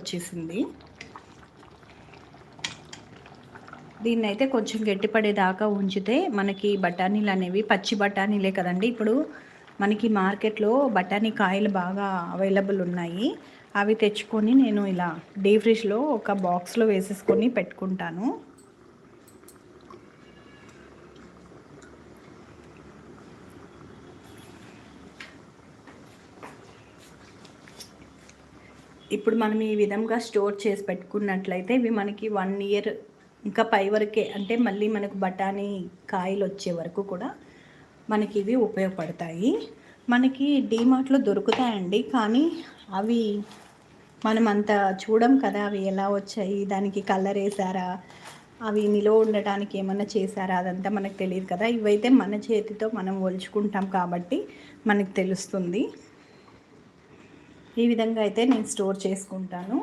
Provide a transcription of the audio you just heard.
వచ్చేసింది. దీన్నైతే కొంచెం గట్టిపడేదాకా ఉంచితే మనకి బఠానీలు అనేవి పచ్చి బఠానీలే కదండి. ఇప్పుడు మనకి మార్కెట్లో బఠానీ కాయలు బాగా అవైలబుల్ ఉన్నాయి. అవి తెచ్చుకొని నేను ఇలా డీప్ ఫ్రిడ్జ్లో ఒక బాక్స్లో వేసేసుకొని పెట్టుకుంటాను. ఇప్పుడు మనం ఈ విధంగా స్టోర్ చేసి పెట్టుకున్నట్లయితే ఇవి మనకి 1 ఇయర్ ఇంకా పై వరకే, అంటే మళ్ళీ మనకు బఠానీ కాయలు వచ్చే వరకు కూడా మనకి ఇవి ఉపయోగపడతాయి. మనకి డీమార్ట్లో దొరుకుతాయండి, కానీ అవి మనం అంత చూడం కదా అవి ఎలా వచ్చాయి, దానికి కలర్ వేసారా, అవి నిలువ ఉండటానికి ఏమన్నా చేశారా, అదంతా మనకు తెలియదు కదా. ఇవైతే మన చేతితో మనం ఒలుచుకుంటాం కాబట్టి మనకు తెలుస్తుంది. ఈ విధంగా అయితే నేను స్టోర్ చేసుకుంటాను.